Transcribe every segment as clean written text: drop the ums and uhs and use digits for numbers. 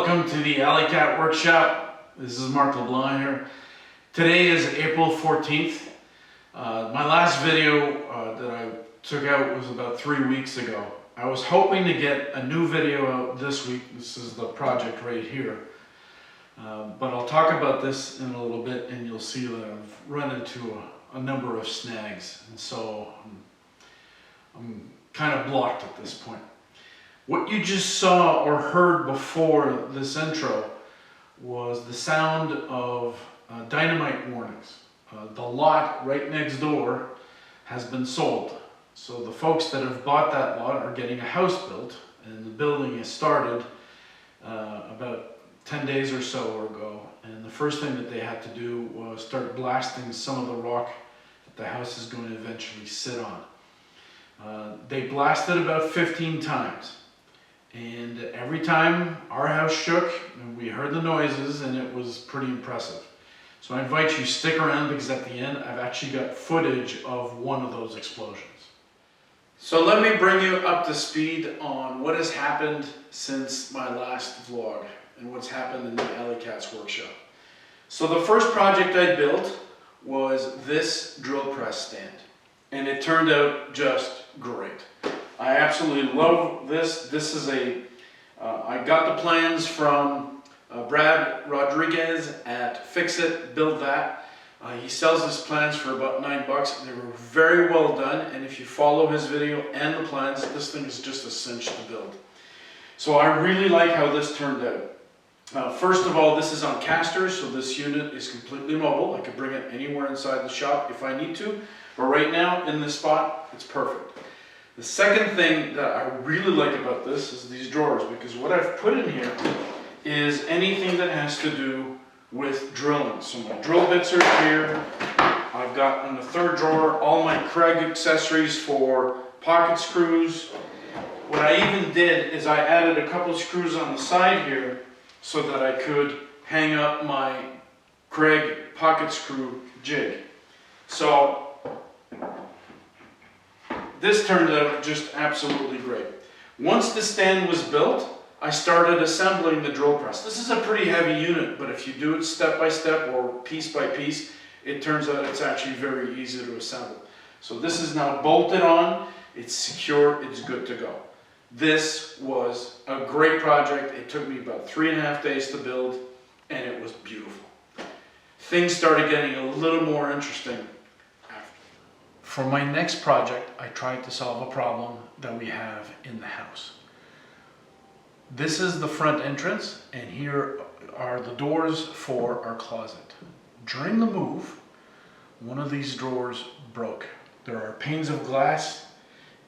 welcome to the AlleyCat Workshop. This is Mark LeBlanc here. Today is April 14th. My last video that I took out was about 3 weeks ago. I was hoping to get a new video out this week. This is the project right here. But I'll talk about this in a little bit and you'll see that I've run into a number of snags. And so I'm kind of blocked at this point. What you just saw or heard before this intro was the sound of dynamite warnings. The lot right next door has been sold. So the folks that have bought that lot are getting a house built, and the building is started about 10 days or so ago. And the first thing that they had to do was start blasting some of the rock that the house is going to eventually sit on. They blasted about 15 times. And every time our house shook, and we heard the noises, and it was pretty impressive. So I invite you to stick around because at the end I've actually got footage of one of those explosions. So let me bring you up to speed on what has happened since my last vlog and what's happened in the AlleyCat's workshop. So the first project I built was this drill press stand, and it turned out just great. I absolutely love this. This is I got the plans from Brad Rodriguez at Fix It, Build That. He sells his plans for about $9. They were very well done, and if you follow his video and the plans, this thing is just a cinch to build. So I really like how this turned out. First of all, this is on casters, so this unit is completely mobile. I could bring it anywhere inside the shop if I need to, but right now in this spot, it's perfect. The second thing that I really like about this is these drawers, because what I've put in here is anything that has to do with drilling. So my drill bits are here. I've got in the third drawer all my Craig accessories for pocket screws. What I even did is I added a couple of screws on the side here so that I could hang up my Craig pocket screw jig. So this turned out just absolutely great. Once the stand was built, I started assembling the drill press. This is a pretty heavy unit, but if you do it step by step or piece by piece, it turns out it's actually very easy to assemble. So this is now bolted on, it's secure, it's good to go. This was a great project. It took me about 3.5 days to build, and it was beautiful. Things started getting a little more interesting. For my next project, I tried to solve a problem that we have in the house. This is the front entrance, and here are the doors for our closet. During the move, one of these drawers broke. There are panes of glass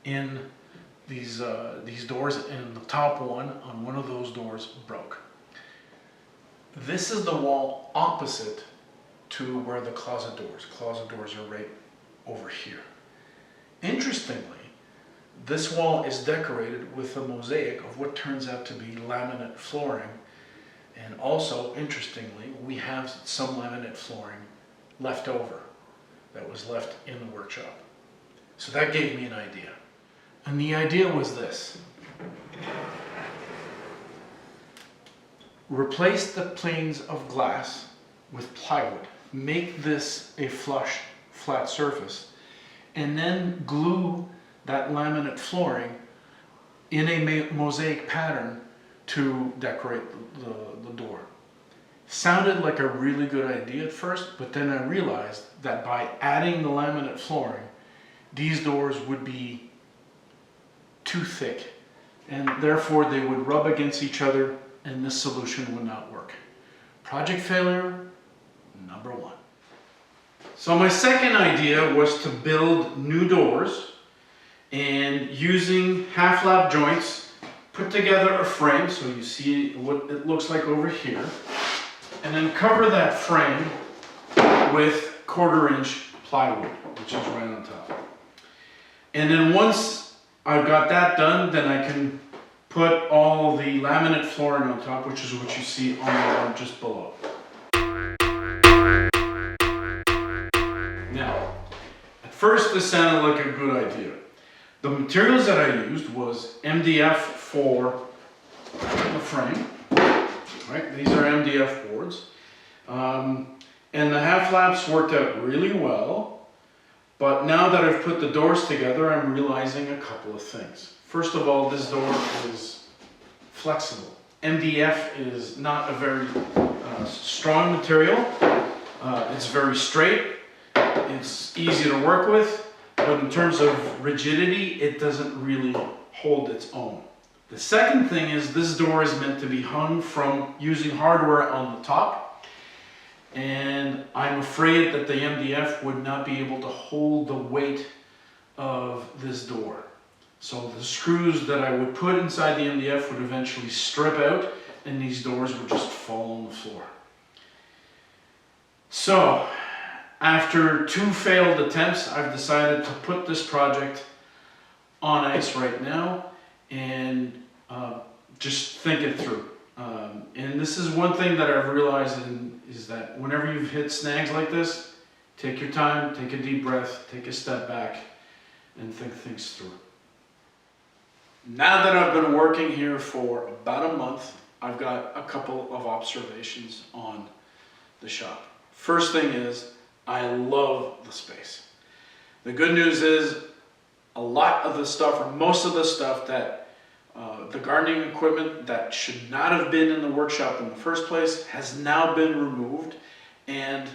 in these doors, and the top one on one of those doors broke. This is the wall opposite to where the closet doors are right over here. Interestingly, this wall is decorated with a mosaic of what turns out to be laminate flooring, and also interestingly we have some laminate flooring left over that was left in the workshop. So that gave me an idea, and the idea was this: replace the planes of glass with plywood, make this a flush flat surface, and then glue that laminate flooring in a mosaic pattern to decorate the door. Sounded like a really good idea at first, but then I realized that by adding the laminate flooring, these doors would be too thick, and therefore they would rub against each other, and this solution would not work. Project failure number 1. So my second idea was to build new doors, and using half lap joints, put together a frame, so you see what it looks like over here, and then cover that frame with 1/4 inch plywood, which is right on top. And then once I've got that done, then I can put all the laminate flooring on top, which is what you see on the wall just below. Now, at first this sounded like a good idea. The materials that I used was MDF for the frame, right? These are MDF boards. And the half flaps worked out really well, but now that I've put the doors together, I'm realizing a couple of things. First of all, this door is flexible. MDF is not a very strong material. It's very straight. It's easy to work with, but in terms of rigidity, it doesn't really hold its own. The second thing is this door is meant to be hung from using hardware on the top, and I'm afraid that the MDF would not be able to hold the weight of this door. So the screws that I would put inside the MDF would eventually strip out and these doors would just fall on the floor. So after 2 failed attempts, I've decided to put this project on ice right now and just think it through. And this is one thing that I've realized is that whenever you've hit snags like this, take your time, take a deep breath, take a step back, and think things through. Now that I've been working here for about a month, I've got a couple of observations on the shop. First thing is, I love the space. The good news is, a lot of the stuff, or most of the stuff that the gardening equipment that should not have been in the workshop in the first place has now been removed and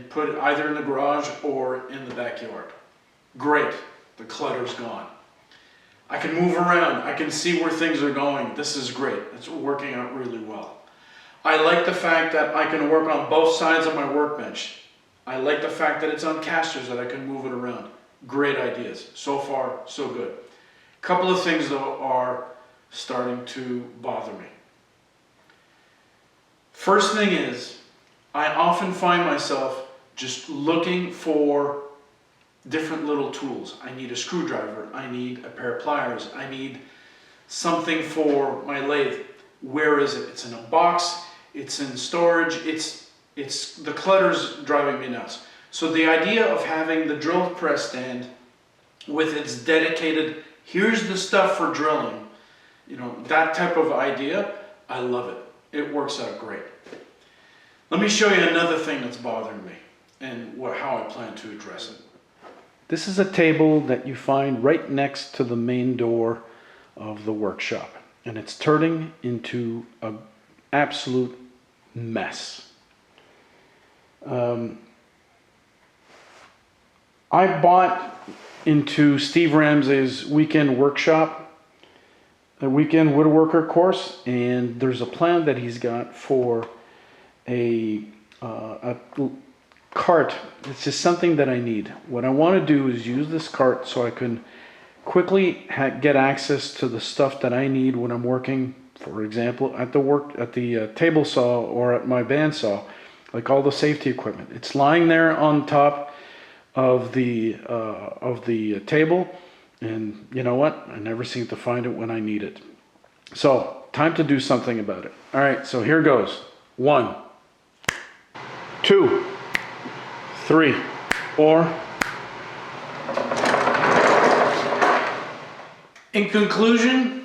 put either in the garage or in the backyard. Great, the clutter's gone. I can move around, I can see where things are going. This is great, it's working out really well. I like the fact that I can work on both sides of my workbench. I like the fact that it's on casters that I can move it around. Great ideas, so far so good. A couple of things though are starting to bother me. First thing is, I often find myself just looking for different little tools. I need a screwdriver, I need a pair of pliers, I need something for my lathe. Where is it? It's in a box, it's in storage, the clutter's driving me nuts. So the idea of having the drill press stand with its dedicated, here's the stuff for drilling, you know, that type of idea, I love it. It works out great. Let me show you another thing that's bothering me and how I plan to address it. This is a table that you find right next to the main door of the workshop, and it's turning into an absolute mess. I bought into Steve Ramsey's weekend workshop, a weekend woodworker course, and there's a plan that he's got for a cart. It's just something that I need. What I want to do is use this cart so I can quickly get access to the stuff that I need when I'm working, for example, at the table saw or at my bandsaw, like all the safety equipment. It's lying there on top of the table, and you know what? I never seem to find it when I need it. So, time to do something about it. All right, so here goes. 1, 2, 3, 4. In conclusion,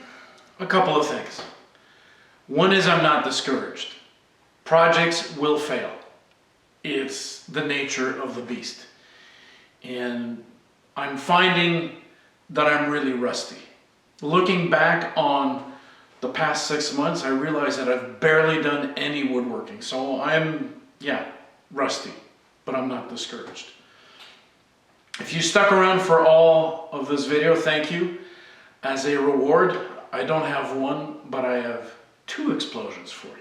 a couple of things. One is I'm not discouraged. Projects will fail. It's the nature of the beast. And I'm finding that I'm really rusty. Looking back on the past 6 months, I realize that I've barely done any woodworking. So I'm, rusty, but I'm not discouraged. If you stuck around for all of this video, thank you. As a reward, I don't have one, but I have 2 explosions for you.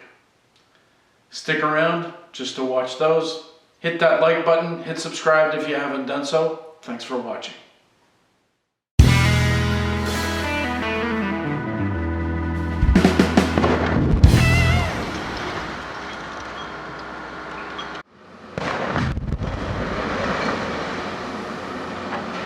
Stick around just to watch those. Hit that like button, hit subscribe if you haven't done so. Thanks for watching.